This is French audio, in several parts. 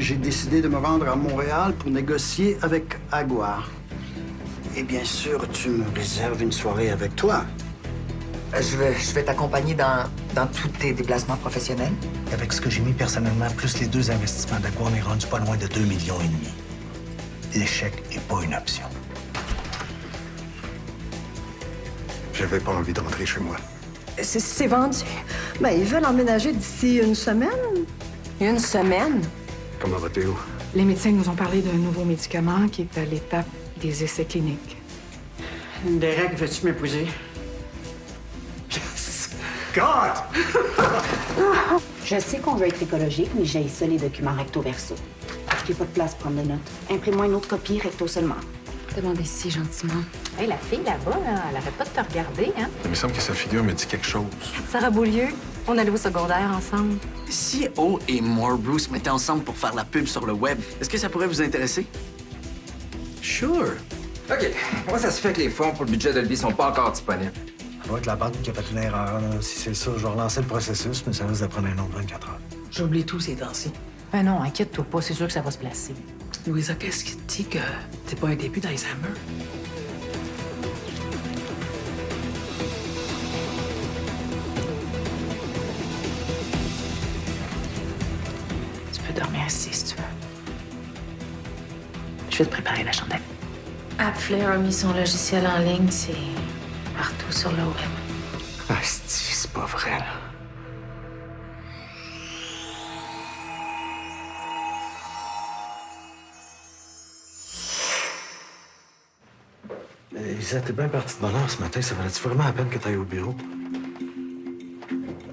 j'ai décidé de me rendre à Montréal pour négocier avec Aguar. Et bien sûr, tu me réserves une soirée avec toi. Je vais t'accompagner dans tous tes déplacements professionnels. Avec ce que j'ai mis personnellement, plus les 2 investissements d'Aguar, on est rendu pas loin de 2,5 millions. L'échec n'est pas une option. J'avais pas envie de rentrer chez moi. C'est vendu. Ben, ils veulent emménager d'ici une semaine. Une semaine? Comment va Théo? Les médecins nous ont parlé d'un nouveau médicament qui est à l'étape des essais cliniques. Derek, veux-tu m'épouser? God! Je sais qu'on veut être écologique, mais j'ai ça les documents recto verso. Je n'ai pas de place pour prendre de notes. Imprime-moi une autre copie recto seulement. Demandez si gentiment. Hey, la fille là-bas, là, elle arrête pas de te regarder, hein? Il me semble que sa figure me dit quelque chose. Sarah Beaulieu, on allait au secondaire ensemble. Si O et Moore se mettaient ensemble pour faire la pub sur le web, est-ce que ça pourrait vous intéresser? Sure. OK. Moi, ça se fait que les fonds pour le budget de Dolby sont pas encore disponibles. Ça doit être la banque qui a fait une erreur. Là. Si c'est ça, je vais relancer le processus, mais ça risque de prendre un autre 24 heures. J'oublie tout ces temps-ci. Ben non, inquiète-toi pas, c'est sûr que ça va se placer. Louisa, qu'est-ce qui te dit que t'es pas un début d'Alzheimer? Tu peux dormir ici si tu veux. Je vais te préparer la chandelle. AppFlair a mis son logiciel en ligne, c'est partout sur le web. Asti, c'est pas vrai, là. Lisa, t'es bien partie de bonne heure ce matin. Ça valait-tu vraiment la peine que t'ailles au bureau?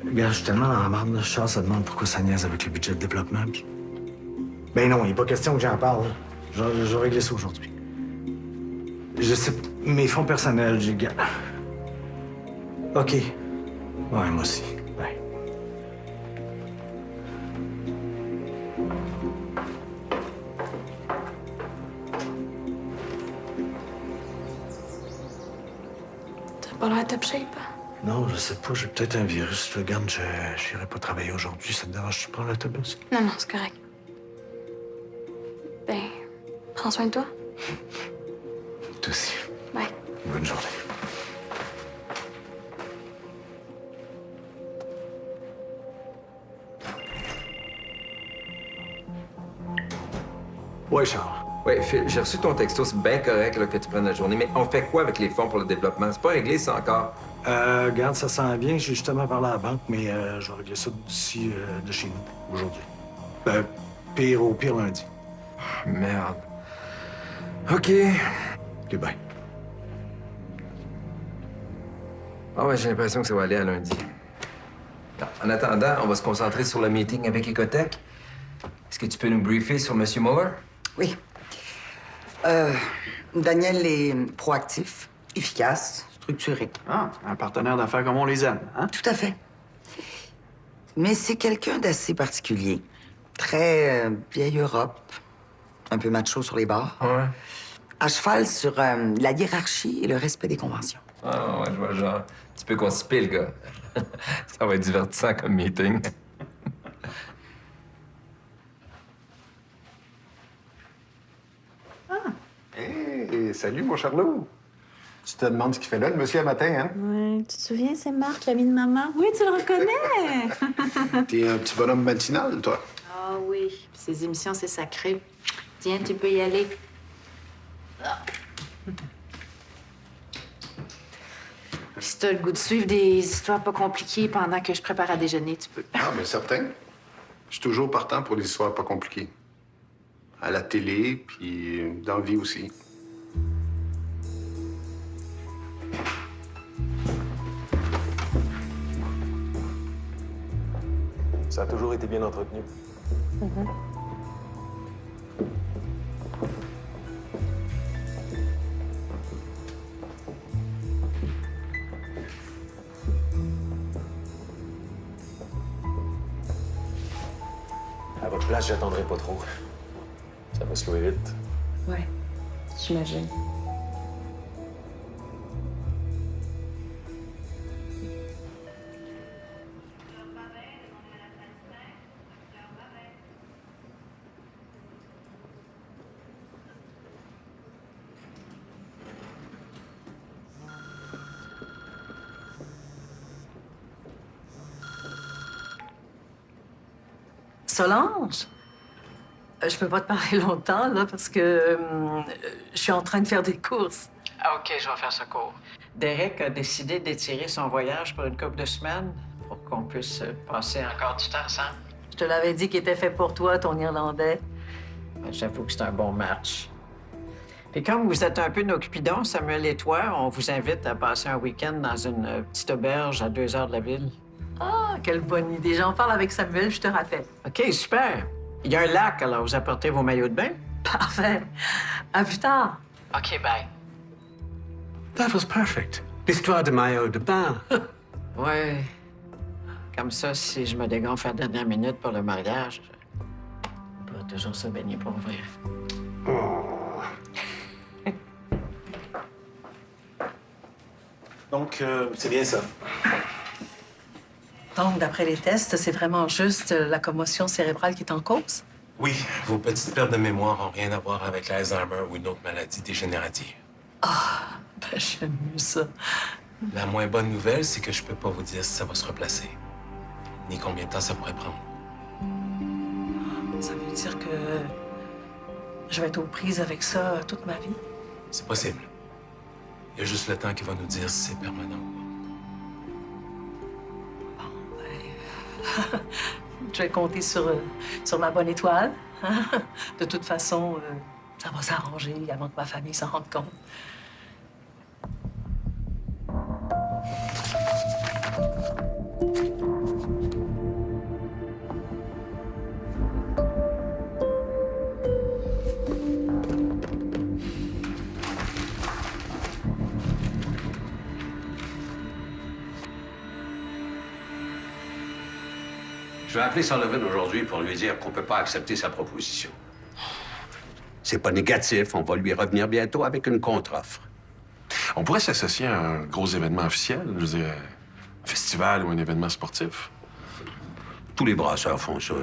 Gars, je suis tellement dans la merde, là. Charles se demande pourquoi ça niaise avec le budget de développement. Puis... Ben non, il n'est pas question que j'en parle. Là. Je vais régler ça aujourd'hui. Je sais, mes fonds personnels, j'ai... OK. Ouais, moi aussi. Ouais. T'as pas l'air top shape, hein? Non, je sais pas, j'ai peut-être un virus. Regarde, je n'irai pas travailler aujourd'hui. Ça te dérange, tu prends l'autobus? Non, non, c'est correct. Ben, prends soin de toi. Toi aussi. Bye. Bonne journée. Ouais, Charles. Oui, Phil, j'ai reçu ton texto. C'est bien correct là, que tu prennes la journée, mais on fait quoi avec les fonds pour le développement? C'est pas réglé, ça, encore. Regarde, ça sent bien. J'ai justement parlé à la banque, mais je vais régler ça d'ici de chez nous, aujourd'hui. Au pire lundi. Merde. OK. OK, bye. Ah ouais, j'ai l'impression que ça va aller à lundi. Non, en attendant, on va se concentrer sur le meeting avec Ecotech. Est-ce que tu peux nous briefer sur M. Muller? Oui. Daniel est proactif, efficace, structuré. Ah, un partenaire d'affaires comme on les aime, hein? Tout à fait. Mais c'est quelqu'un d'assez particulier. Très vieille Europe, un peu macho sur les bords. Ouais. À cheval sur la hiérarchie et le respect des conventions. Ah ouais, je vois le genre. Un petit peu constipé, le gars. Ça va être divertissant comme meeting. Hey, salut, mon Charlot. Tu te demandes ce qu'il fait là, le monsieur, à matin, hein? Ouais, tu te souviens, c'est Marc, l'ami de maman? Oui, tu le reconnais! T'es un petit bonhomme matinal, toi. Ah oui, puis ces émissions, c'est sacré. Tiens, tu peux y aller. Puis si t'as le goût de suivre des histoires pas compliquées pendant que je prépare à déjeuner, tu peux. Ah, bien certain. Je suis toujours partant pour les histoires pas compliquées. À la télé, puis dans la vie aussi. Ça a toujours été bien entretenu. À votre place, j'attendrai pas trop. Ça va se louer vite. Ouais, j'imagine. Solange, je peux pas te parler longtemps, là, parce que je suis en train de faire des courses. Ah, OK, je vais faire ça court. Derek a décidé d'étirer son voyage pour une couple de semaines pour qu'on puisse passer encore du temps ensemble. Je te l'avais dit qu'il était fait pour toi, ton Irlandais. Ben, j'avoue que c'est un bon match. Puis comme vous êtes un peu nos cupidons, Samuel et toi, on vous invite à passer un week-end dans une petite auberge à 2 heures de la ville. Ah, quelle bonne idée. J'en parle avec Samuel, je te rappelle. OK, super. Il y a un lac, alors vous apportez vos maillots de bain. Parfait. À plus tard. OK, bye. That was perfect. L'histoire de maillot de bain. Ouais. Comme ça, si je me dégonfle à la dernière minute pour le mariage, on pourra toujours se baigner pour vrai. Donc, c'est bien ça. Donc, d'après les tests, c'est vraiment juste la commotion cérébrale qui est en cause? Oui, vos petites pertes de mémoire n'ont rien à voir avec l'Alzheimer ou une autre maladie dégénérative. Ah, ben j'aime mieux ça. La moins bonne nouvelle, c'est que je peux pas vous dire si ça va se replacer, ni combien de temps ça pourrait prendre. Ça veut dire que je vais être aux prises avec ça toute ma vie? C'est possible. Il y a juste le temps qui va nous dire si c'est permanent ou pas. Je vais compter sur ma bonne étoile. Hein? De toute façon, ça va s'arranger avant que ma famille s'en rende compte. Je vais appeler Sullivan aujourd'hui pour lui dire qu'on ne peut pas accepter sa proposition. C'est pas négatif, on va lui revenir bientôt avec une contre-offre. On pourrait s'associer à un gros événement officiel, je veux dire, un festival ou un événement sportif. Tous les brasseurs font ça.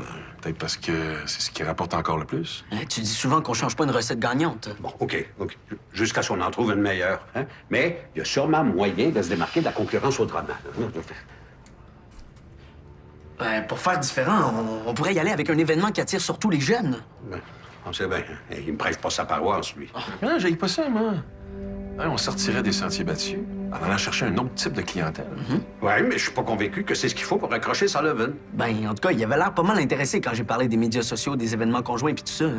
Peut-être parce que c'est ce qui rapporte encore le plus. Tu dis souvent qu'on change pas une recette gagnante. Bon, OK. Jusqu'à ce qu'on en trouve une meilleure. Hein? Mais il y a sûrement moyen de se démarquer de la concurrence autrement. Ben, pour faire différent, on pourrait y aller avec un événement qui attire surtout les jeunes. Ben, on sait bien. Il me prêche pas sa paroisse, lui. Non, j'aille pas ça, moi. Hein, on sortirait des sentiers battus en allant chercher un autre type de clientèle. Oui, mais je suis pas convaincu que c'est ce qu'il faut pour accrocher Sullivan. Ben, en tout cas, il avait l'air pas mal intéressé quand j'ai parlé des médias sociaux, des événements conjoints puis tout ça.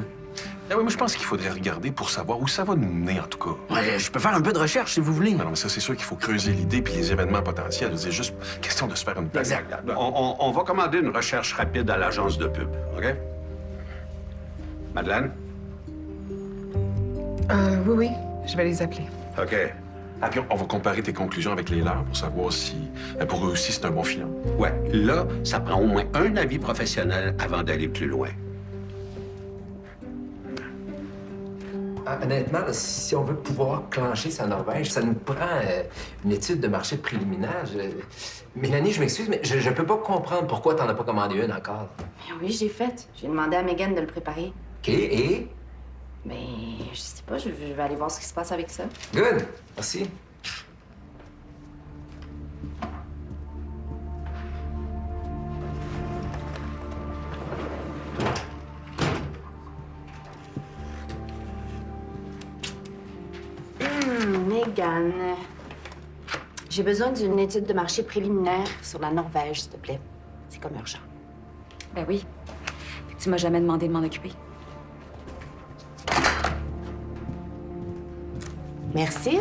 Ah oui, moi, je pense qu'il faudrait regarder pour savoir où ça va nous mener, en tout cas. Ouais, je peux faire un peu de recherche, si vous voulez. Non, mais ça, c'est sûr qu'il faut creuser l'idée puis les événements potentiels. C'est juste question de se faire une place. On va commander une recherche rapide à l'agence de pub, OK? Madeleine? Oui, oui. Je vais les appeler. OK. Ah, puis on va comparer tes conclusions avec les leurs pour savoir si, pour eux aussi, c'est un bon filon. Ouais, là, ça prend au moins un avis professionnel avant d'aller plus loin. Honnêtement, là, si on veut pouvoir clencher sa Norvège, ça nous prend une étude de marché préliminaire. Mélanie, je m'excuse, mais je peux pas comprendre pourquoi t'en as pas commandé une encore. Mais oui, j'ai fait. J'ai demandé à Megan de le préparer. OK, et? Mais je sais pas, je vais aller voir ce qui se passe avec ça. Good. Merci. Megan, j'ai besoin d'une étude de marché préliminaire sur la Norvège, s'il te plaît. C'est comme urgent. Ben oui. Tu m'as jamais demandé de m'en occuper. Merci.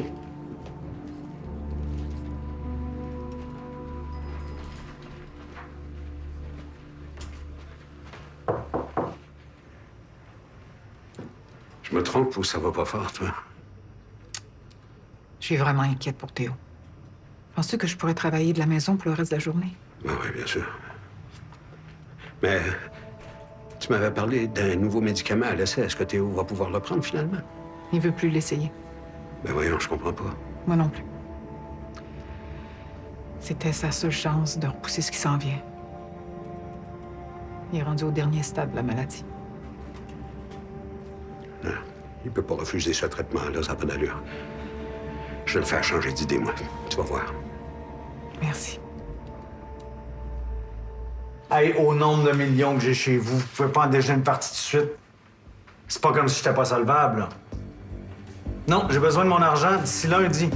Je me trompe ou ça va pas fort, toi? Je suis vraiment inquiète pour Théo. Penses-tu que je pourrais travailler de la maison pour le reste de la journée? Ah oui, bien sûr. Mais tu m'avais parlé d'un nouveau médicament à l'essai. Est-ce que Théo va pouvoir le prendre, finalement? Il veut plus l'essayer. Ben voyons, je comprends pas. Moi non plus. C'était sa seule chance de repousser ce qui s'en vient. Il est rendu au dernier stade de la maladie. Non, il peut pas refuser ce traitement-là, ça n'a pas d'allure. Je vais le faire changer d'idée, moi. Tu vas voir. Merci. Hey, Hey, au nombre de millions que j'ai chez vous, vous pouvez pas en déjeuner une partie tout de suite. C'est pas comme si j'étais pas solvable, là. Non, j'ai besoin de mon argent d'ici lundi.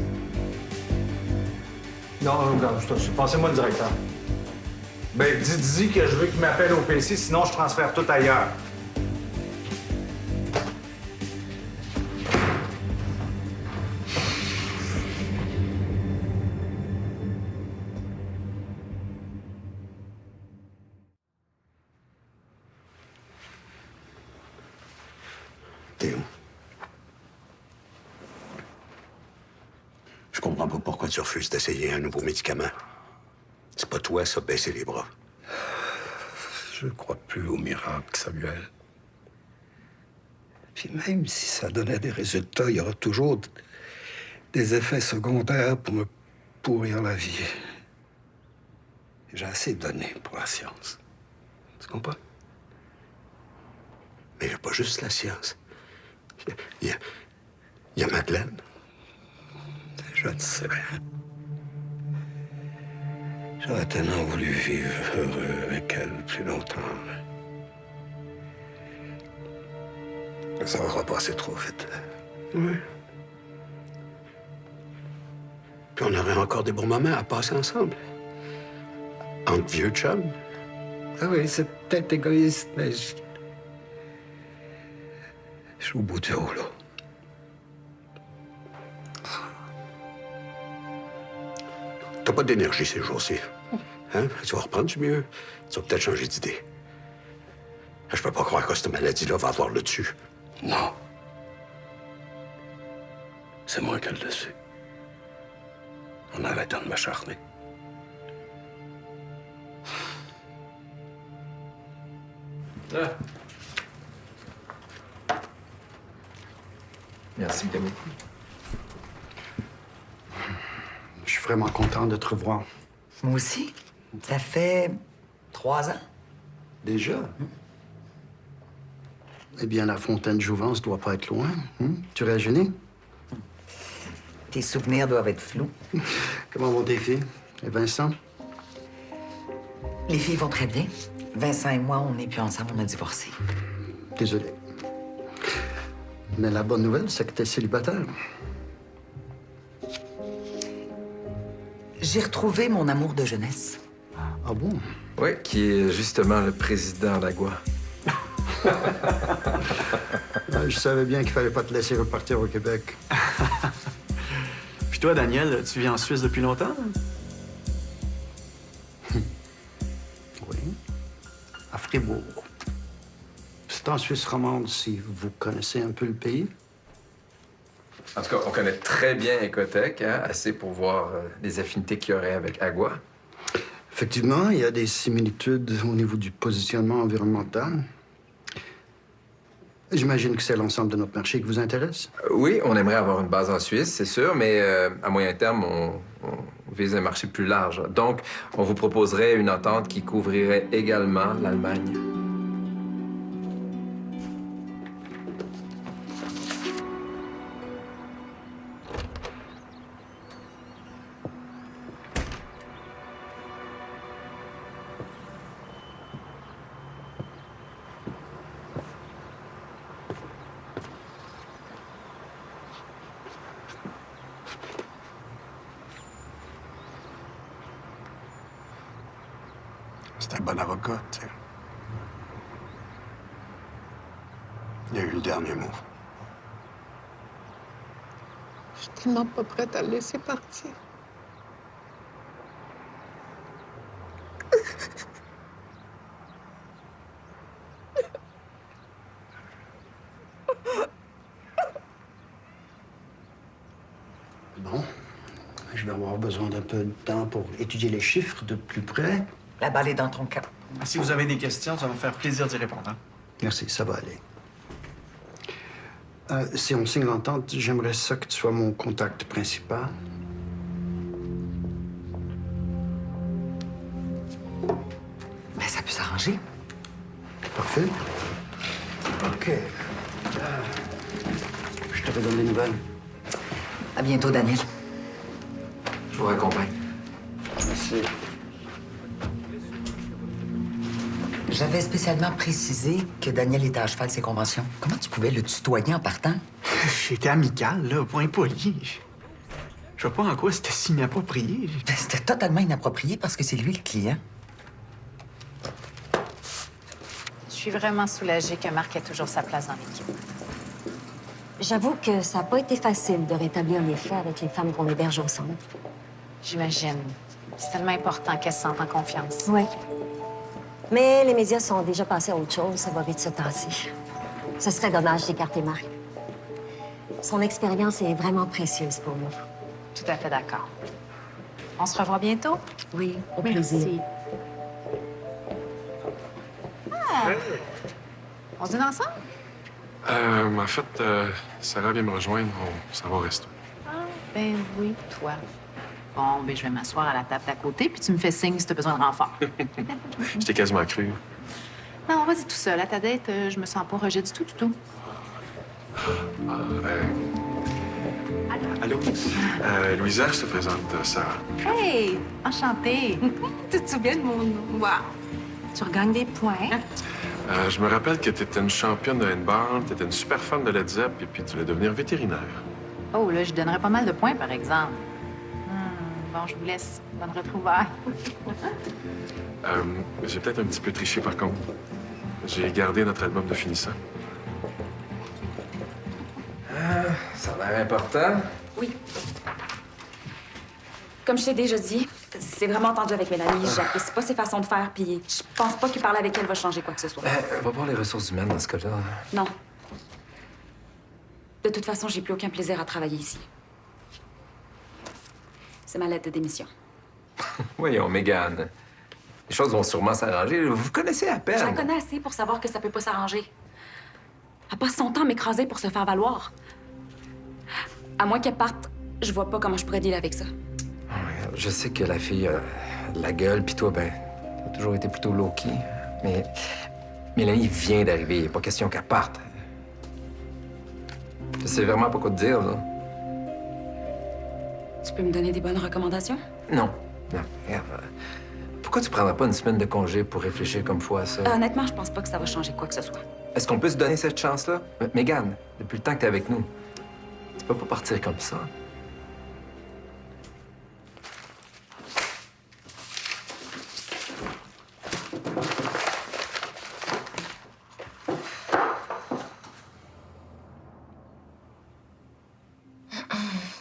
Non, regarde, passez-moi le directeur. Ben, dis que je veux qu'il m'appelle au PC, sinon je transfère tout ailleurs. Théo. Je comprends pas pourquoi tu refuses d'essayer un nouveau médicament. C'est pas toi, ça, baisser les bras. Je crois plus au miracle, Samuel. Puis même si ça donnait des résultats, il y aura toujours des effets secondaires pour me pourrir la vie. J'ai assez donné pour la science. Tu comprends? Mais il n'y a pas juste la science. Il y a Madeleine. Je ne sais rien. J'aurais tellement voulu vivre heureux avec elle plus longtemps. Mais ça va passer trop vite. Oui. Puis on aurait encore des bons moments à passer ensemble. Entre vieux chums. Ah oui, c'est peut-être égoïste, mais je suis au bout du rouleau. T'as pas d'énergie ces jours-ci. Hein? Tu vas reprendre du mieux. Tu vas peut-être changer d'idée. Je peux pas croire que cette maladie-là va avoir le dessus. Non. C'est moi qui ai le dessus. On arrête de m'acharner. Ah. Merci, Camille. Je suis vraiment content de te revoir. Moi aussi. Ça fait 3 ans. Déjà? Eh bien, la fontaine Jouvence doit pas être loin. Tu réagis? Tes souvenirs doivent être flous. Comment vont tes filles? Et Vincent? Les filles vont très bien. Vincent et moi, on n'est plus ensemble, on a divorcé. Désolé. Mais la bonne nouvelle, c'est que t'es célibataire. J'ai retrouvé mon amour de jeunesse. Ah bon? Oui, qui est justement le président d'Agua. Je savais bien qu'il fallait pas te laisser repartir au Québec. Puis toi, Daniel, tu vis en Suisse depuis longtemps? Oui. À Fribourg. C'est en Suisse romande, si vous connaissez un peu le pays. En tout cas, on connaît très bien Ecotech, hein, assez pour voir les affinités qu'il y aurait avec Agua. Effectivement, il y a des similitudes au niveau du positionnement environnemental. J'imagine que c'est l'ensemble de notre marché qui vous intéresse? Oui, on aimerait avoir une base en Suisse, c'est sûr, mais à moyen terme, on vise un marché plus large. Donc, on vous proposerait une entente qui couvrirait également l'Allemagne. C'est un bon avocat, tu sais. Il a eu le dernier mot. Je suis tellement pas prête à le laisser partir. Bon. Je vais avoir besoin d'un peu de temps pour étudier les chiffres de plus près. La balle est dans ton camp. Si vous avez des questions, ça va me faire plaisir d'y répondre. Hein? Merci, ça va aller. Si on signe l'entente, j'aimerais ça que tu sois mon contact principal. Mais ça peut s'arranger. Parfait. OK. Je te redonne des nouvelles. À bientôt, Daniel. Je vous raccompagne. Merci. J'avais spécialement précisé que Daniel était à cheval de ses conventions. Comment tu pouvais le tutoyer en partant? J'étais amical, là, pas impoli. Je vois pas en quoi c'était si inapproprié. Ben, c'était totalement inapproprié parce que c'est lui le client. Je suis vraiment soulagée que Marc ait toujours sa place dans l'équipe. J'avoue que ça n'a pas été facile de rétablir les faits avec les femmes qu'on héberge ensemble. J'imagine. C'est tellement important qu'elle se sente en confiance. Oui. Mais les médias sont déjà passés à autre chose. Ça va vite se tasser. Ce serait dommage d'écarter Marc. Son expérience est vraiment précieuse pour nous. Tout à fait d'accord. On se revoit bientôt? Oui, au Merci. plaisir. Ah! On dîne ensemble? En fait, Sarah vient me rejoindre. On s'en va au resto. Ah, ben oui, toi. Bon, ben je vais m'asseoir à la table d'à côté, puis tu me fais signe si tu as besoin de renfort. Je t'ai quasiment cru. Non, vas-y tout seul. À ta date, je me sens pas rejet du tout. Allô? Louisa, je te présente Sarah. Hey! Enchantée! Tu te souviens de mon nom? Wow! Tu regagnes des points. Je me rappelle que tu étais une championne de handball, tu étais une super fan de Led Zepp, et puis tu voulais devenir vétérinaire. Oh, là, je donnerais pas mal de points, par exemple. Bon, je vous laisse. Bonne retrouvaille. J'ai peut-être un petit peu triché, par contre. J'ai gardé notre album de finissant. Ça a l'air important. Oui. Comme je t'ai déjà dit, c'est vraiment entendu avec Mélanie. J'apprécie pas ses façons de faire, puis je pense pas que parler avec elle va changer quoi que ce soit. On va voir les ressources humaines dans ce cas-là. Non. De toute façon, j'ai plus aucun plaisir à travailler ici. C'est ma lettre de démission. Voyons, Mégane. Les choses vont sûrement s'arranger. Vous vous connaissez à peine. Je la connais assez pour savoir que ça peut pas s'arranger. Elle passe son temps à m'écraser pour se faire valoir. À moins qu'elle parte, je vois pas comment je pourrais dealer avec ça. Je sais que la fille a la gueule, puis toi, ben, t'as toujours été plutôt low-key. Mais Mélanie vient d'arriver. Il n'est pas question qu'elle parte. Je sais vraiment pas quoi te dire, là. Tu peux me donner des bonnes recommandations? Non. Non. Regarde, pourquoi tu prendrais pas une semaine de congé pour réfléchir comme fois à ça? Honnêtement, je pense pas que ça va changer quoi que ce soit. Est-ce qu'on peut se donner cette chance-là? Mégane, depuis le temps que t'es avec nous, tu peux pas partir comme ça.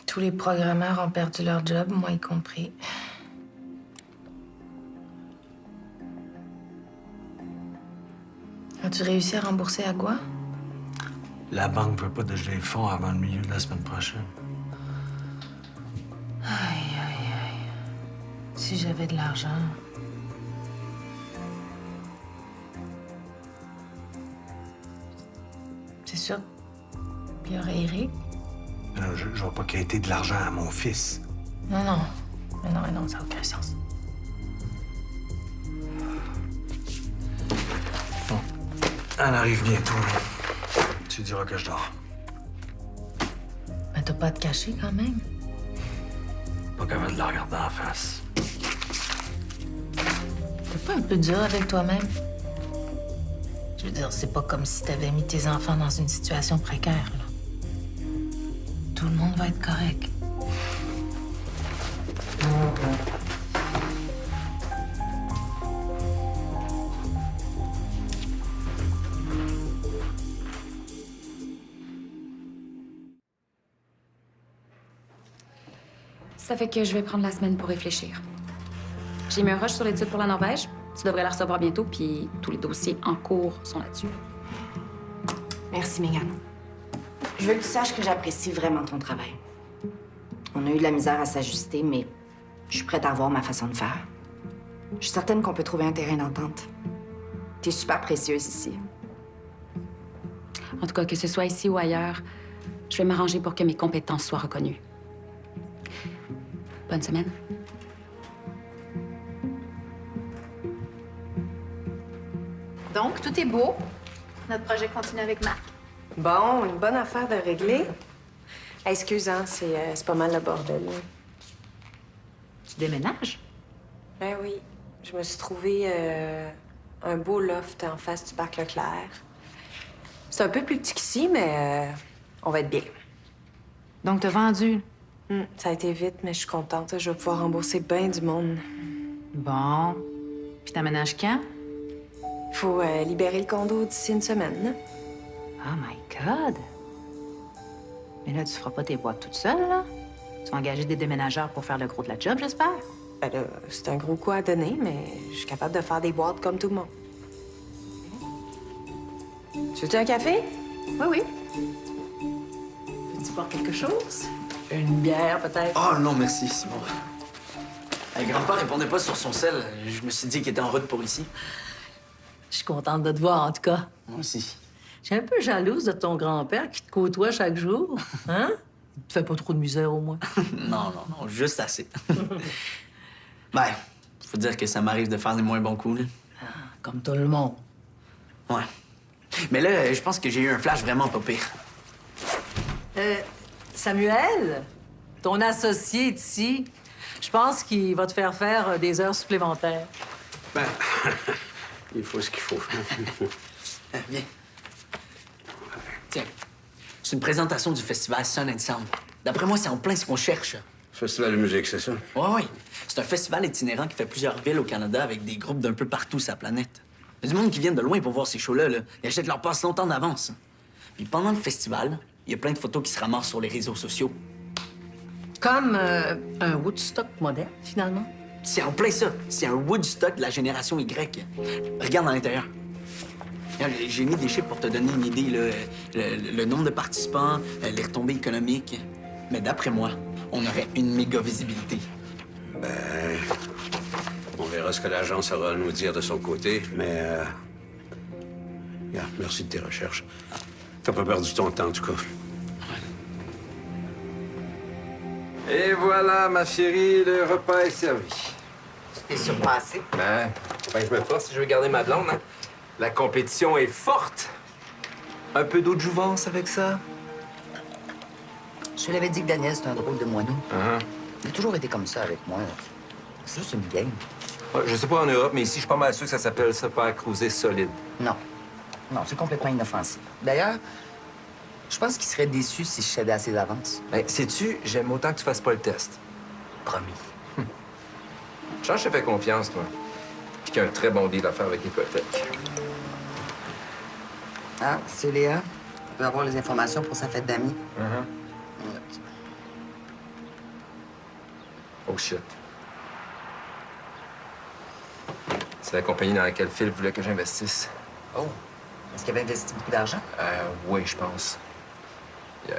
Tous les programmeurs ont perdu leur job, moi y compris. As-tu réussi à rembourser Agua? La banque veut pas de geler le fonds avant le milieu de la semaine prochaine. Aïe, aïe, aïe. Si j'avais de l'argent. C'est sûr qu'il y aurait Eric? Non, je vais pas quitter de l'argent à mon fils. Non, non. Mais non, ça n'a aucun sens. Bon. Elle arrive bientôt. Tu diras que je dors. Mais t'as pas à te cacher quand même. Pas capable de la regarder en face. T'es pas un peu dur avec toi-même? Je veux dire, c'est pas comme si t'avais mis tes enfants dans une situation précaire, là. Tout le monde va être correct. Ça fait que je vais prendre la semaine pour réfléchir. J'ai mis un rush sur l'étude pour la Norvège. Tu devrais la recevoir bientôt, puis tous les dossiers en cours sont là-dessus. Merci, Mégane. Je veux que tu saches que j'apprécie vraiment ton travail. On a eu de la misère à s'ajuster, mais je suis prête à revoir ma façon de faire. Je suis certaine qu'on peut trouver un terrain d'entente. T'es super précieuse ici. En tout cas, que ce soit ici ou ailleurs, je vais m'arranger pour que mes compétences soient reconnues. Bonne semaine. Donc, tout est beau. Notre projet continue avec Marc. Bon, une bonne affaire de régler. Hey, excuse, hein, c'est pas mal le bordel. Là. Tu déménages? Ben oui. Je me suis trouvée Un beau loft en face du parc Leclerc. C'est un peu plus petit qu'ici, mais on va être bien. Donc, t'as vendu? Ça a été vite, mais je suis contente. Je vais pouvoir rembourser bien du monde. Bon. Puis t'aménages quand? Faut libérer le condo d'ici une semaine. Oh my God! Mais là, tu feras pas tes boîtes toute seule, là? Tu vas engager des déménageurs pour faire le gros de la job, j'espère? Ben là, c'est un gros coup à donner, mais je suis capable de faire des boîtes comme tout le monde. Tu veux-tu un café? Oui, oui. Veux-tu boire quelque chose? Une bière, peut-être? Oh non, merci, c'est bon. Grand-père répondait pas sur son sel. Je me suis dit qu'il était en route pour ici. Je suis contente de te voir, en tout cas. Moi aussi. Je suis un peu jalouse de ton grand-père qui te côtoie chaque jour. Hein? Il te fait pas trop de misère, au moins. Non, juste assez. Ben, faut dire que ça m'arrive de faire des moins bons coups, là. Comme tout le monde. Ouais. Mais là, je pense que j'ai eu un flash vraiment pas pire. Samuel, ton associé est ici. Je pense qu'il va te faire des heures supplémentaires. Ben, il faut ce qu'il faut. Viens. Tiens, c'est une présentation du festival Sun and Sound. D'après moi, c'est en plein ce qu'on cherche. Festival de musique, c'est ça? Oui. C'est un festival itinérant qui fait plusieurs villes au Canada avec des groupes d'un peu partout sur la planète. Il y a du monde qui vient de loin pour voir ces shows-là. Là. Ils achètent leur passe longtemps d'avance. Puis pendant le festival, il y a plein de photos qui se ramassent sur les réseaux sociaux. Comme un Woodstock moderne, finalement. C'est en plein ça. C'est un Woodstock de la génération Y. Regarde à l'intérieur. Regarde, j'ai mis des chiffres pour te donner une idée, là. Le nombre de participants, les retombées économiques. Mais d'après moi, on aurait une méga visibilité. Ben, on verra ce que l'agence aura à nous dire de son côté, mais... merci de tes recherches. T'as pas perdu ton temps, en tout cas. Et voilà, ma chérie, le repas est servi. Tu t'es surpassé. Ben, je me force si je veux garder ma blonde, hein. La compétition est forte. Un peu d'eau de jouvence avec ça? Je te l'avais dit que Daniel, c'est un drôle de moineau. Uh-huh. Il a toujours été comme ça avec moi. C'est juste une game. Ouais, je sais pas en Europe, mais ici, je suis pas mal sûr que ça s'appelle se faire cruiser solide. Non, c'est complètement inoffensif. D'ailleurs, je pense qu'il serait déçu si je cédais à ses avances. Ben, sais-tu, j'aime autant que tu fasses pas le test. Promis. Je te fais confiance, toi. Puis qu'il y a un très bon deal à faire avec l'hypothèque. Ah, c'est Léa. On peut avoir les informations pour sa fête d'amis. Uh-huh. Oh shit. C'est la compagnie dans laquelle Phil voulait que j'investisse. Oh. Est-ce qu'il avait investi beaucoup d'argent? Oui, je pense. Aïe.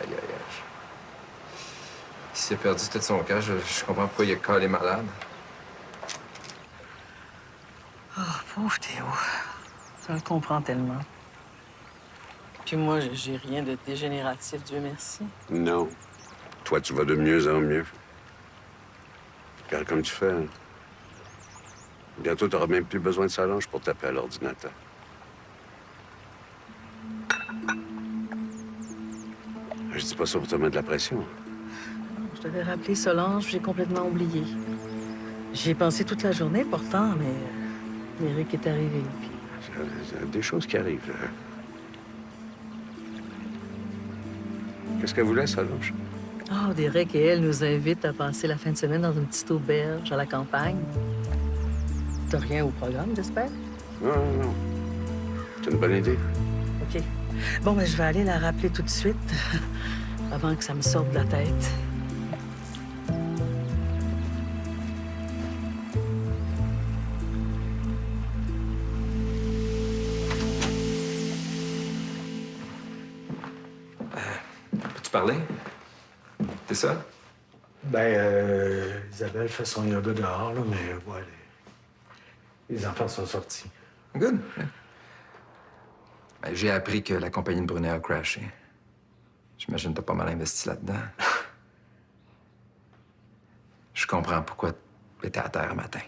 S'il a perdu tout son cash, je comprends pourquoi il a collé malade. Oh, pauvre Théo. Ça le comprend tellement. Puis moi, j'ai rien de dégénératif, Dieu merci. Non. Toi, tu vas de mieux en mieux. Regarde comme tu fais. Hein. Bientôt, tu n'auras même plus besoin de sa longe pour taper à l'ordinateur. Je dis pas ça pour te mettre de la pression. Je devais rappeler Solange, j'ai complètement oublié. J'y ai pensé toute la journée, pourtant, mais Eric est arrivé. Puis... Il y a des choses qui arrivent. Qu'est-ce qu'elle voulait, Solange? Oh, Derek et elle nous invitent à passer la fin de semaine dans une petite auberge à la campagne. T'as rien au programme, j'espère? Non. C'est une bonne idée. OK. Bon, ben, je vais aller la rappeler tout de suite, avant que ça me sorte de la tête. Peux-tu parler? C'est ça? Ben, Isabelle fait son yoga dehors, là, mais ouais, les enfants sont sortis. Good. Ben, j'ai appris que la compagnie de Brunet a crashé. J'imagine que t'as pas mal investi là-dedans. Je comprends pourquoi t'étais à terre un matin.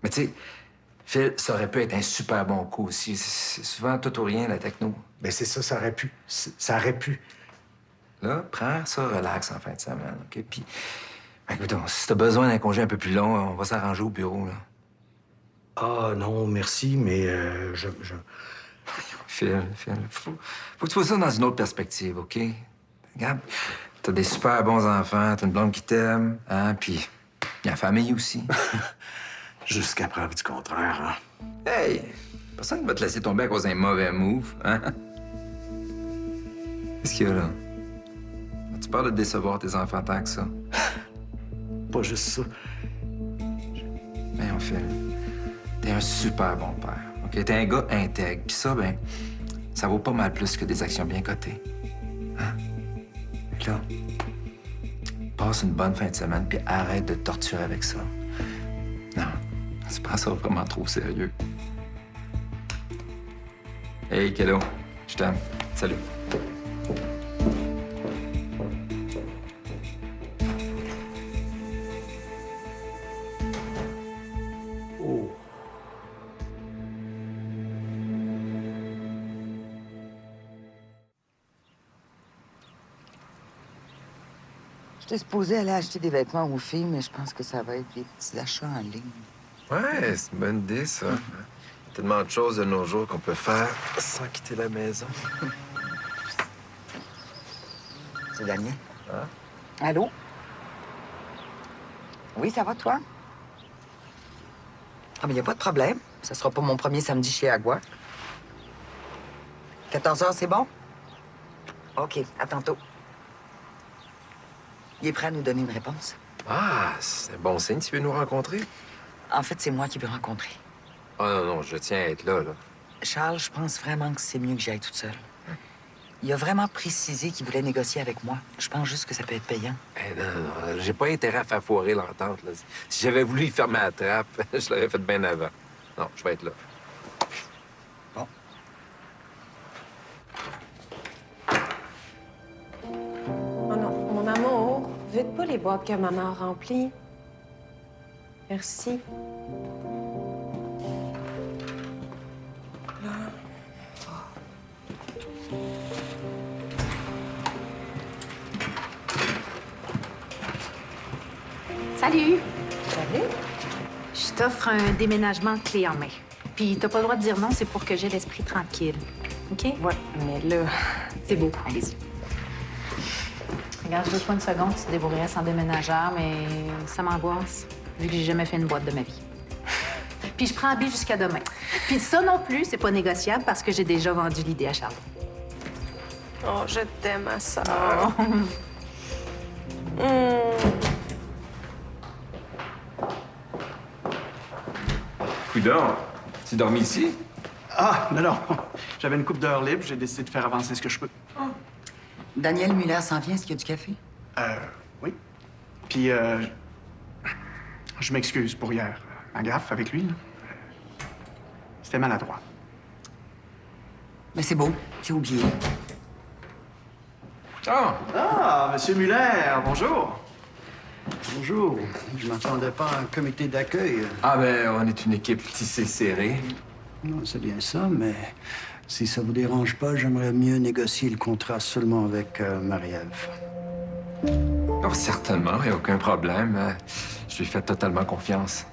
Mais tu sais, Phil, ça aurait pu être un super bon coup aussi. C'est souvent tout ou rien, la techno. Ben c'est ça, ça aurait pu. Ça aurait pu. Là, prends ça, relax en fin de semaine, OK? Puis, écoute, si t'as besoin d'un congé un peu plus long, on va s'arranger au bureau, là. Ah non, merci, mais Phil, faut que tu vois ça dans une autre perspective, OK? Regarde, t'as des super bons enfants, t'as une blonde qui t'aime, hein, puis il y a la famille aussi. Jusqu'à preuve du contraire, hein? Hey, personne ne va te laisser tomber à cause d'un mauvais move, hein? Qu'est-ce qu'il y a, là? As-tu peur de décevoir tes enfants tant que ça? Pas juste ça. Ben, Phil, t'es un super bon père, OK? T'es un gars intègre, puis ça, ben, ça vaut pas mal plus que des actions bien cotées. Hein? Fait que là, passe une bonne fin de semaine, puis arrête de te torturer avec ça. Non, tu prends ça vraiment trop au sérieux. Hey, Kello, je t'aime. Salut. Oh. J'étais supposée aller acheter des vêtements aux filles, mais je pense que ça va être des petits achats en ligne. Ouais, c'est une bonne idée, ça. Tellement de choses de nos jours qu'on peut faire sans quitter la maison. C'est Daniel. Hein? Allô? Oui, ça va, toi? Ah, mais il n'y a pas de problème. Ça sera pas mon premier samedi chez Agua. 14 heures, c'est bon? OK, à tantôt. Il est prêt à nous donner une réponse. Ah, c'est un bon signe, tu veux nous rencontrer? En fait, c'est moi qui veux rencontrer. Ah non, non, je tiens à être là. Charles, je pense vraiment que c'est mieux que j'y aille toute seule. Il a vraiment précisé qu'il voulait négocier avec moi. Je pense juste que ça peut être payant. Eh non, non, j'ai pas intérêt à faire foirer l'entente, là. Si j'avais voulu y fermer la trappe, je l'aurais fait bien avant. Non, je vais être là. Bon. Oh non, mon amour, vide pas les boîtes que maman a remplies. Merci. Salut! Salut. Je t'offre un déménagement clé en main. Puis t'as pas le droit de dire non, c'est pour que j'ai l'esprit tranquille. OK? Ouais, mais là... C'est beau, allez-y. Regarde, je veux pas une seconde, tu te débrouillerais sans déménageur, mais ça m'angoisse, vu que j'ai jamais fait une boîte de ma vie. Puis je prends habit jusqu'à demain. Puis ça non plus, c'est pas négociable parce que j'ai déjà vendu l'idée à Charles. Oh, je t'aime, ma sœur. Oh. Coudonc, tu dormis ici? Ah, non. J'avais une couple d'heures libres, j'ai décidé de faire avancer ce que je peux. Daniel Muller s'en vient, est-ce qu'il y a du café? Oui. Puis, je m'excuse pour hier. Ma gaffe avec lui, là. C'était maladroit. Mais c'est beau, j'ai oublié. Ah! Ah, Monsieur Muller, bonjour. Bonjour. Je m'attendais pas à un comité d'accueil. Ah ben, on est une équipe tissée serrée. Non, c'est bien ça, mais si ça vous dérange pas, j'aimerais mieux négocier le contrat seulement avec Marie-Ève. Oh, certainement, il n'y a aucun problème. Je lui fais totalement confiance.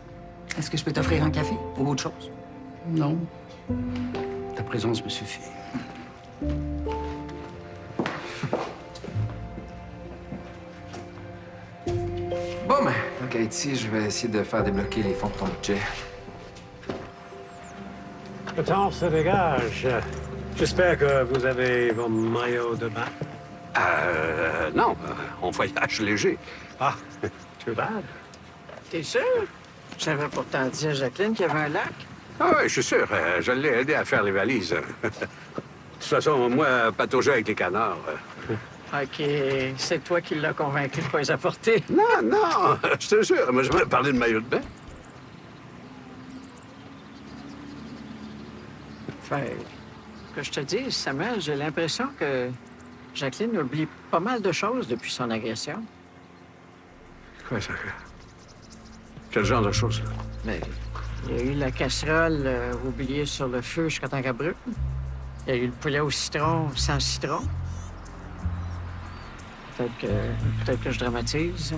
Est-ce que je peux t'offrir un café ou autre chose? Non. Ta présence me suffit. Bon, ben, OK, ici, je vais essayer de faire débloquer les fonds de ton budget. Le temps se dégage. J'espère que vous avez vos maillots de bain. Non, on voyage léger. Ah, too bad. T'es sûr? J'avais pourtant dit à Jacqueline qu'il y avait un lac. Ah oui, je suis sûr. Je l'ai aidé à faire les valises. De toute façon, moi, patauger avec les canards. OK, c'est toi qui l'as convaincu de pas les apporter. Non, je te jure. Moi, je voulais parler de maillot de bain. Fait que je te dis, Samuel, j'ai l'impression que Jacqueline oublie pas mal de choses depuis son agression. Quoi, ça fait? Quel genre de choses? Mais il y a eu la casserole oubliée sur le feu jusqu'à temps qu'elle brûle. Il y a eu le poulet au citron sans citron. Peut-être que je dramatise.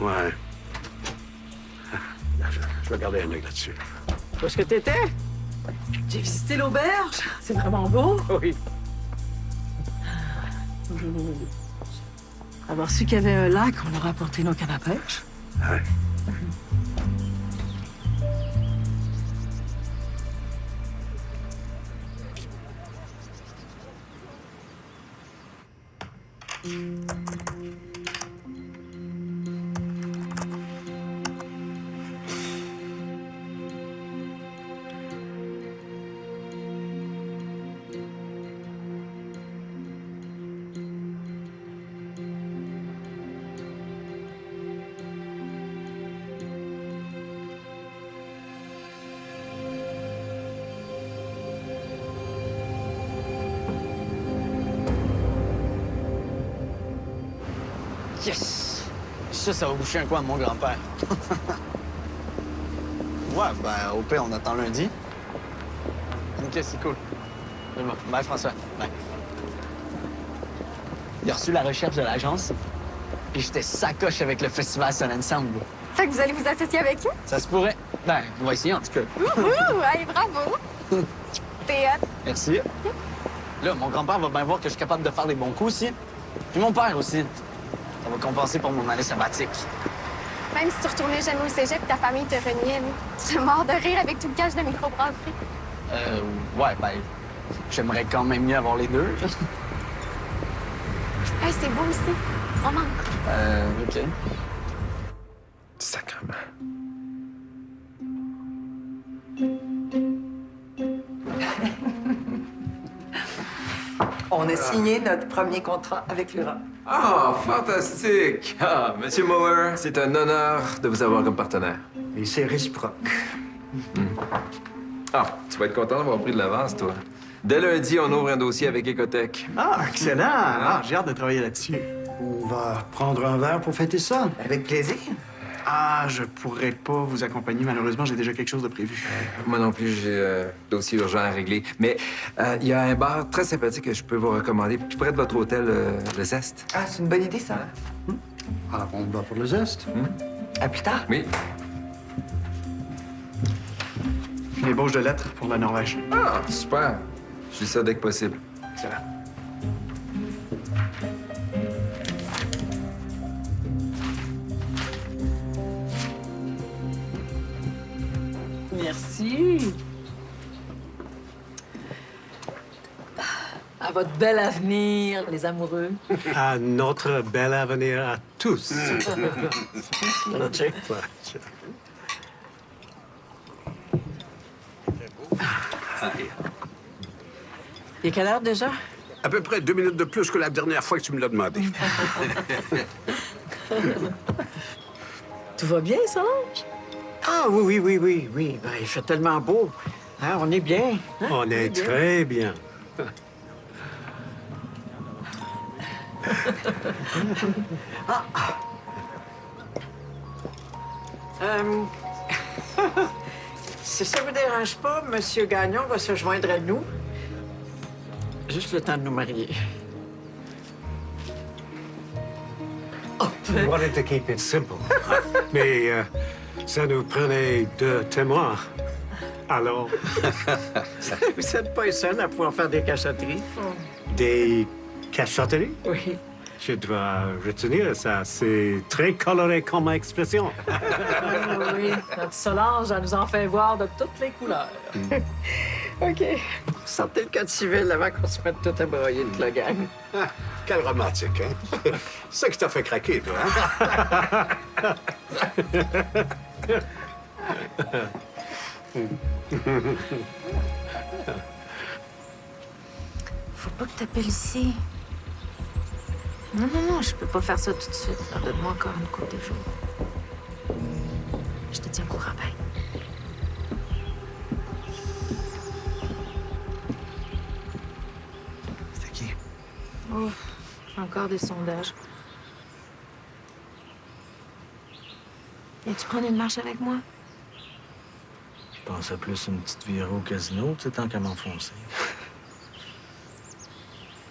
Ouais. Je vais garder un œil là-dessus. Où est-ce que t'étais? J'ai visité l'auberge. C'est vraiment beau. Oui. Avoir su qu'il y avait un lac, on aurait apporté nos cannes à pêche. Ouais. Yes! Ça va boucher un coin de mon grand-père. Ouais, ben, au pire, on attend lundi. OK, c'est cool. C'est bon. Bye, François. Bye. Il a reçu la recherche de l'agence, puis j'étais sacoche avec le festival Sun & Sound. Fait que vous allez vous associer avec eux? Ça se pourrait. Ben, on va essayer, en tout cas. Wouhou! Allez, bravo! T'es hot. Merci. Là, mon grand-père va bien voir que je suis capable de faire des bons coups aussi. Puis mon père aussi. Ça va compenser pour mon année sabbatique. Même si tu retournais jamais au cégep et ta famille te reniait, tu serais mort de rire avec tout le cash de microbrasserie. Ouais, ben, j'aimerais quand même mieux avoir les deux. Hey, c'est beau aussi. On manque. OK. Sacrement. On a signé notre premier contrat avec l'Ura. Ah, fantastique! Ah, Monsieur Mower, c'est un honneur de vous avoir comme partenaire. Et c'est réciproque. Ah, tu vas être content d'avoir pris de l'avance, toi. Dès lundi, on ouvre un dossier avec Ecotech. Ah, excellent! Ah, j'ai hâte de travailler là-dessus. On va prendre un verre pour fêter ça. Avec plaisir. Ah, je pourrais pas vous accompagner. Malheureusement, j'ai déjà quelque chose de prévu. Moi non plus, j'ai dossier urgent à régler. Mais il y a un bar très sympathique que je peux vous recommander, tout près de votre hôtel, le Zest. Ah, c'est une bonne idée, ça. Alors, on va pour le zeste. À plus tard. Oui. Une ébauche de lettres pour la Norvège. Ah, super. Je lis ça dès que possible. Excellent. Merci. À votre bel avenir, les amoureux. À notre bel avenir à tous. Il est quelle heure déjà? À peu près 2 minutes de plus que la dernière fois que tu me l'as demandé. Tout va bien, Solange? Ah oui. Ben, il fait tellement beau. Hein, on est bien. Hein? On est très bien. Si ça vous dérange pas, Monsieur Gagnon va se joindre à nous. Juste le temps de nous marier. We wanted to keep it simple. Mais ça nous prenait 2 témoins. Alors, Vous n'êtes pas les seuls à pouvoir faire des cachotteries. des cachotteries? Oui. Je dois retenir ça. C'est très coloré comme expression. Oui, notre Solange, elle nous en fait voir de toutes les couleurs. OK. Sortez le code civil avant qu'on se mette tout à broyer toute la gang. Ah, quel romantique, hein? C'est ça qui t'a fait craquer, toi, hein? Faut pas que t'appelles ici. Non, je peux pas faire ça tout de suite. Alors, donne-moi encore une couple de jours. Je te tiens au courant, bye. C'était qui? Oh, encore des sondages. Viens-tu prendre une marche avec moi? Je pensais plus une petite virée au casino, tu sais, tant qu'à m'enfoncer.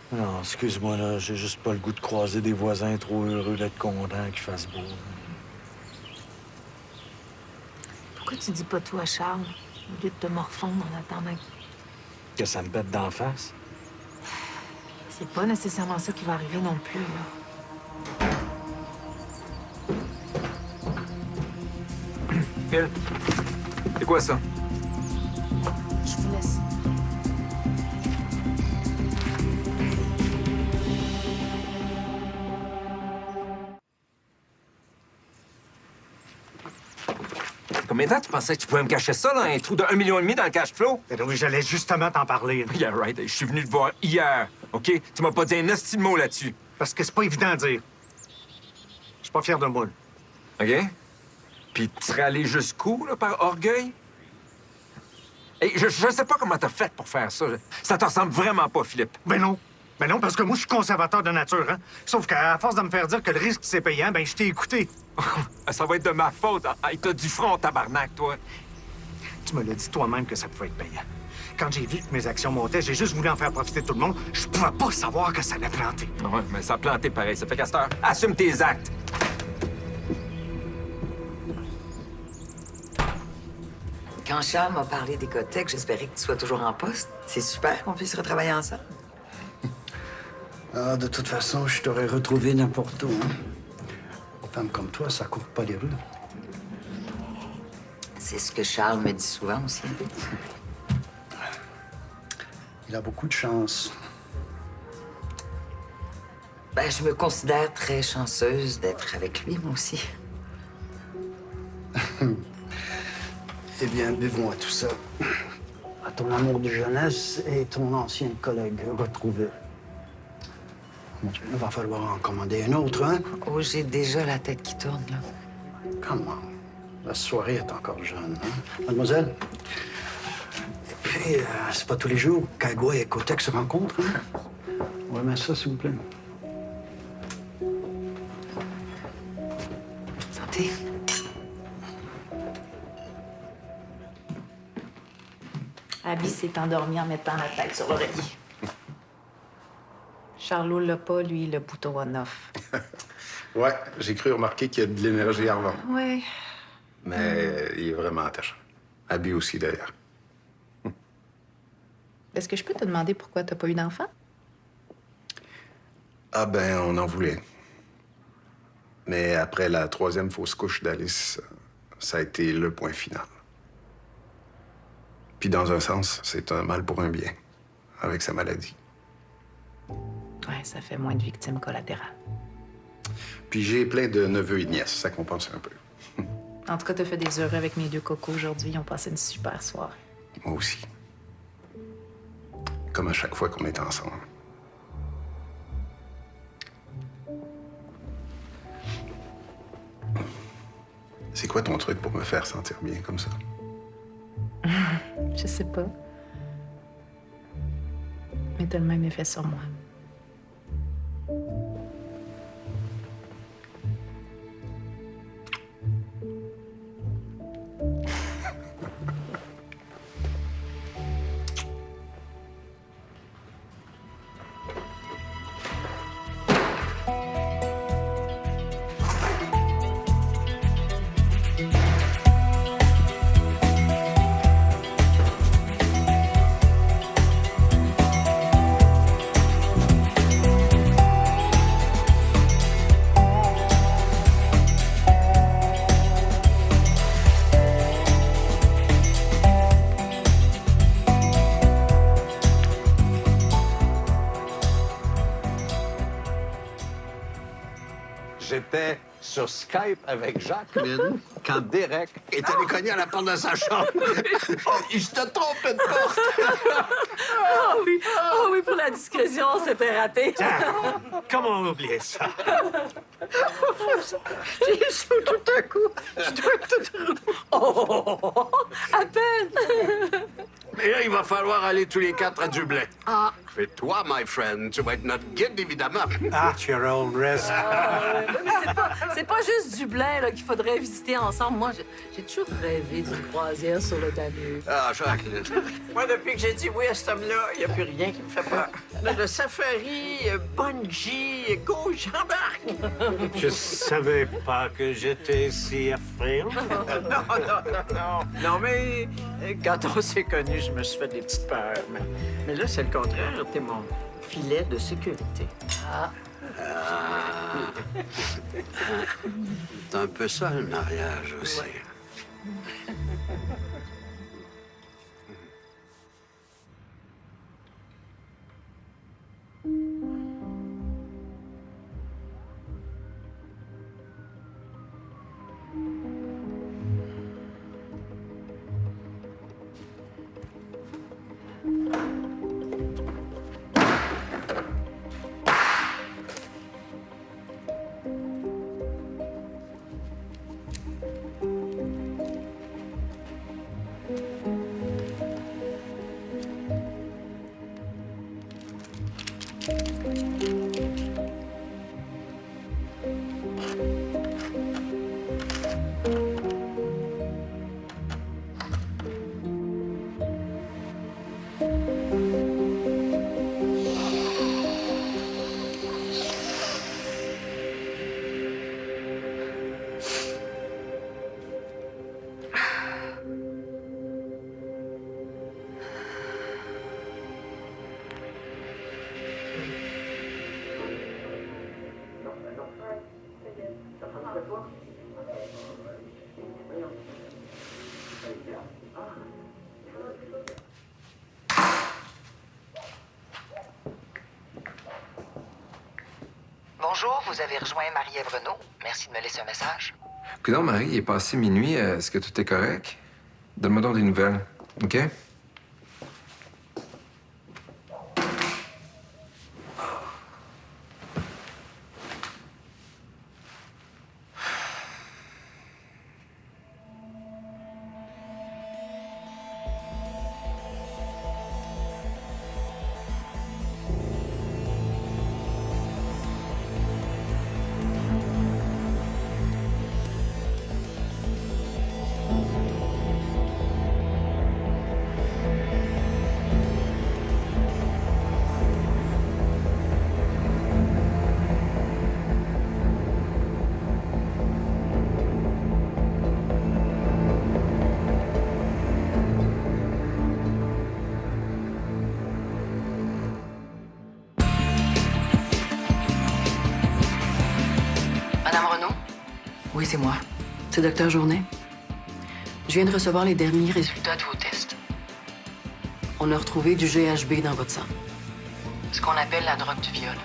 Non, excuse-moi, là, j'ai juste pas le goût de croiser des voisins trop heureux d'être contents qu'il fasse beau. Pourquoi tu dis pas tout à Charles, au lieu de te morfondre en attendant Que ça me bête d'en face. C'est pas nécessairement ça qui va arriver non plus, là. Phil, c'est quoi ça? Je vous laisse. Combien de temps tu pensais que tu pouvais me cacher ça, là, un trou de 1,5 million dans le cash flow? Ben oui, j'allais justement t'en parler. Yeah, right. Je suis venu te voir hier, OK? Tu m'as pas dit un esti de mot là-dessus. Parce que c'est pas évident à dire. Je suis pas fier de moi. OK? Puis tu serais allé jusqu'où, là, par orgueil? Hey, je sais pas comment t'as fait pour faire ça. Ça te ressemble vraiment pas, Philippe. Ben non. Ben non, parce que moi, je suis conservateur de nature, hein. Sauf qu'à force de me faire dire que le risque, c'est payant, ben je t'ai écouté. Ça va être de ma faute. Hey, t'as du front, tabarnak, toi. Tu me l'as dit toi-même que ça pouvait être payant. Quand j'ai vu que mes actions montaient, j'ai juste voulu en faire profiter tout le monde. Je pouvais pas savoir que ça allait planter. Ouais, mais ça a planté pareil. Ça fait qu'à cette heure, assume tes actes. Quand Charles m'a parlé d'Écotech, j'espérais que tu sois toujours en poste. C'est super qu'on puisse retravailler ensemble. Ah, de toute façon, je t'aurais retrouvé n'importe où. Hein? Une femme comme toi, ça court pas les rues. C'est ce que Charles me dit souvent aussi. Il a beaucoup de chance. Ben, je me considère très chanceuse d'être avec lui, moi aussi. Eh bien, buvons à tout ça. À ton amour de jeunesse et ton ancien collègue retrouvé. Mon Dieu, il va falloir en commander un autre, hein? Oh, j'ai déjà la tête qui tourne, là. Comment? La soirée est encore jeune, hein? Mademoiselle? Et puis, c'est pas tous les jours qu'Agua et Écotech se rencontrent, hein? On va mettre ça, s'il vous plaît. Santé. Abby s'est endormie en mettant la tête sur l'oreiller. Charlot l'a pas, lui, le bouton on-off. Ouais, j'ai cru remarquer qu'il y a de l'énergie à revendre. Ouais. Mais il est vraiment attachant. Abby aussi, d'ailleurs. Est-ce que je peux te demander pourquoi t'as pas eu d'enfant? Ah ben, on en voulait. Mais après la 3e fausse couche d'Alice, ça a été le point final. Puis dans un sens, c'est un mal pour un bien, avec sa maladie. Ouais, ça fait moins de victimes collatérales. Puis j'ai plein de neveux et nièces, ça compense un peu. En tout cas, t'as fait des heureux avec mes 2 cocos aujourd'hui. Ils ont passé une super soirée. Moi aussi. Comme à chaque fois qu'on est ensemble. C'est quoi ton truc pour me faire sentir bien comme ça? Je sais pas. Mais t'as le même effet sur moi. J'étais sur Skype avec Jacqueline quand Derek est allé cogner à la porte de sa chambre. Il se trompé de porte. Oh oui, pour la discrétion, c'était raté. Comment oublier ça? J'ai chaud tout un coup. Je dois tout... Oh, à peine. Mais là, il va falloir aller tous les 4 à Dublin. Ah, Et toi, my friend, tu vas être notre guide, évidemment. At your own risk. Mais c'est pas juste Dublin là, qu'il faudrait visiter ensemble. Moi, j'ai toujours rêvé d'une croisière sur le Danube. Ah, Jacqueline. Moi, depuis que j'ai dit oui à cet homme-là, il n'y a plus rien qui me fait peur. Le safari, bungee, go, j'embarque! Je savais pas que j'étais si effrayant. Non. Non, mais quand on s'est connus, je me suis fait des petites peurs. Mais là, c'est le contraire. T'es mon filet de sécurité. C'est un peu ça, le mariage aussi. Bonjour, vous avez rejoint Marie-Ève Renaud. Merci de me laisser un message. Coudonc, Marie, il est passé minuit. Est-ce que tout est correct? Donne-moi donc des nouvelles, OK? Oui, c'est moi. C'est Dr. Journet. Je viens de recevoir les derniers résultats de vos tests. On a retrouvé du GHB dans votre sang. Ce qu'on appelle la drogue du viol.